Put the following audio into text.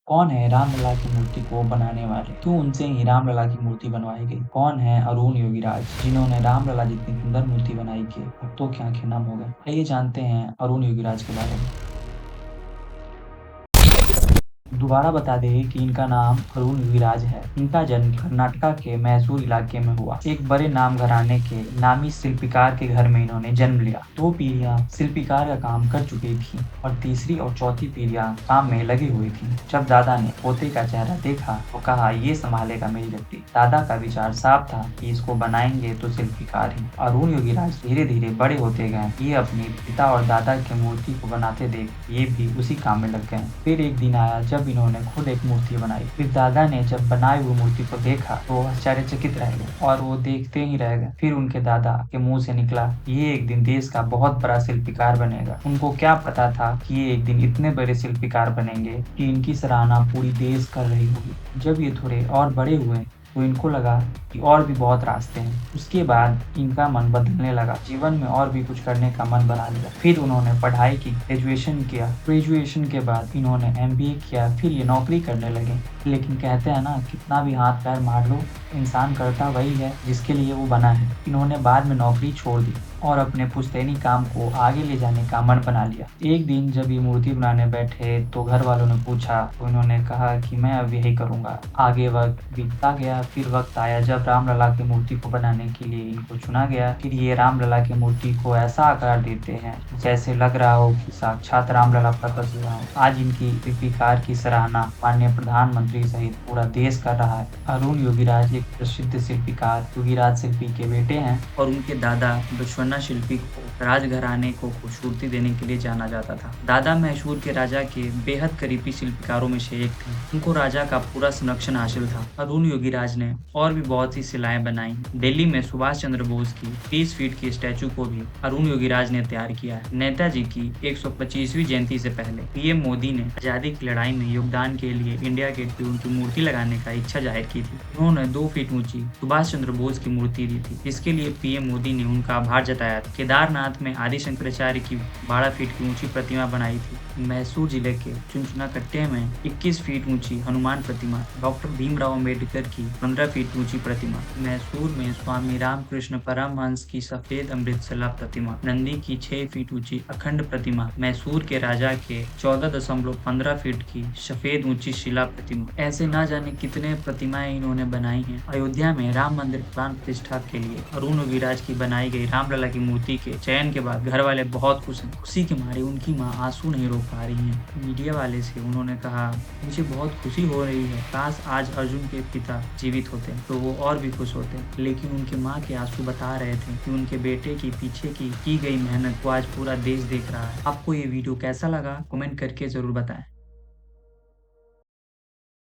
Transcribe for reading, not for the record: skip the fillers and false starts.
कौन है रामलला की मूर्ति को बनाने वाले? क्यों उनसे ही रामलला की मूर्ति बनवाई गई? कौन है अरुण योगीराज जिन्होंने रामलला जितनी सुंदर मूर्ति बनाई कि भक्तों की आंखें नम हो गई? आइए जानते हैं अरुण योगीराज के बारे में। दोबारा बता दें कि इनका नाम अरुण योगीराज है। इनका जन्म कर्नाटका के मैसूर इलाके में हुआ। एक बड़े नाम घराने के नामी शिल्पकार के घर में इन्होंने जन्म लिया। 2 पीढ़ियां शिल्पकार का काम कर चुकी थीं और तीसरी और चौथी पीढ़ियां काम में लगी हुई थीं। जब दादा ने पोते का चेहरा देखा तो कहा, ये संभालेगा मेरी गद्दी। दादा का विचार साफ था कि इसको बनाएंगे तो शिल्पकार ही। अरुण योगीराज धीरे धीरे बड़े होते गए। ये अपने पिता और दादा की मूर्ति को बनाते देख ये भी उसी काम में लग गए। फिर एक दिन आया जब इन्होंने खुद एक मूर्ति बनाई। फिर दादा ने जब बनाई हुई मूर्ति को देखा तो आश्चर्यचकित रह गए और वो देखते ही रह गए। फिर उनके दादा के मुंह से निकला, ये एक दिन देश का बहुत बड़ा शिल्पकार बनेगा। उनको क्या पता था कि ये एक दिन इतने बड़े शिल्पकार बनेंगे कि इनकी सराहना पूरी देश कर रही होगी। जब ये थोड़े और बड़े हुए तो इनको लगा कि और भी बहुत रास्ते हैं। उसके बाद इनका मन बदलने लगा। जीवन में और भी कुछ करने का मन बना लिया। फिर उन्होंने पढ़ाई की, ग्रेजुएशन किया। ग्रेजुएशन के बाद इन्होंने एमबीए किया। फिर ये नौकरी करने लगे। लेकिन कहते हैं ना, कितना भी हाथ पैर मार लो, इंसान करता वही है जिसके लिए वो बना है। इन्होंने बाद में नौकरी छोड़ दी और अपने पुश्तैनी काम को आगे ले जाने का मन बना लिया। एक दिन जब ये मूर्ति बनाने बैठे तो घर वालों ने पूछा तो इन्होंने कहा कि मैं अब यही करूंगा। आगे वक्त बीतता गया। फिर वक्त आया जब रामलला की मूर्ति को बनाने के लिए इनको चुना गया। फिर ये रामलला की मूर्ति को ऐसा आकार देते हैं जैसे लग रहा हो कि साक्षात रामलला प्रकट हुआ हो। आज इनकी शिल्पकार की सराहना माननीय प्रधानमंत्री सहित पूरा देश कर रहा है। अरुण योगीराज एक प्रसिद्ध शिल्पकार योगीराज शिल्पी के बेटे हैं और उनके दादा बचवन्ना शिल्पी को राजघराने को खूबसूरती देने के लिए जाना जाता था। दादा मैसूर के राजा के बेहद करीबी शिल्पकारों में से एक थे। उनको राजा का पूरा संरक्षण हासिल था। अरुण योगीराज ने और भी बहुत सी शिलाएं बनाई। दिल्ली में सुभाष चंद्र बोस की 30 फीट की स्टैचू को भी अरुण योगीराज ने तैयार किया है। नेताजी की 125वीं जयंती से पहले पीएम मोदी ने आजादी की लड़ाई में योगदान के लिए इंडिया गेट पे उनकी मूर्ति लगाने का इच्छा जाहिर की थी। उन्होंने 2 फीट ऊंची सुभाष चंद्र बोस की मूर्ति दी थी, जिसके लिए पीएम मोदी ने उनका आभार जताया था। केदारनाथ में आदि शंकराचार्य की 12 फीट की ऊंची प्रतिमा बनाई थी। मैसूर जिले के चुनचुनाकट्टे में 21 फीट ऊंची हनुमान प्रतिमा, डॉक्टर भीमराव अम्बेडकर की 15 फीट ऊंची प्रतिमा, मैसूर में स्वामी रामकृष्ण परमहंस की सफेद अमृत शिला प्रतिमा, नंदी की 6 फीट ऊंची अखंड प्रतिमा, मैसूर के राजा के 14.15 फीट की सफेद ऊंची शिला प्रतिमा। ऐसे ना जाने कितने प्रतिमाएं इन्होंने बनाई हैं। अयोध्या में राम मंदिर प्राण प्रतिष्ठा के लिए अरुण योगीराज की बनाई गई रामलला की मूर्ति के चयन के बाद घर वाले बहुत खुश हैं। खुशी के मारे उनकी मां आंसू नहीं रोक पा रही हैं। मीडिया वाले से उन्होंने कहा, मुझे बहुत खुशी हो रही है। काश आज अर्जुन के पिता जीवित होते तो वो और भी खुश होते। लेकिन उनकी मां के आंसू बता रहे थे कि उनके बेटे की पीछे की गई मेहनत को आज पूरा देश देख रहा है। आपको ये वीडियो कैसा लगा कमेंट करके जरूर बताएं।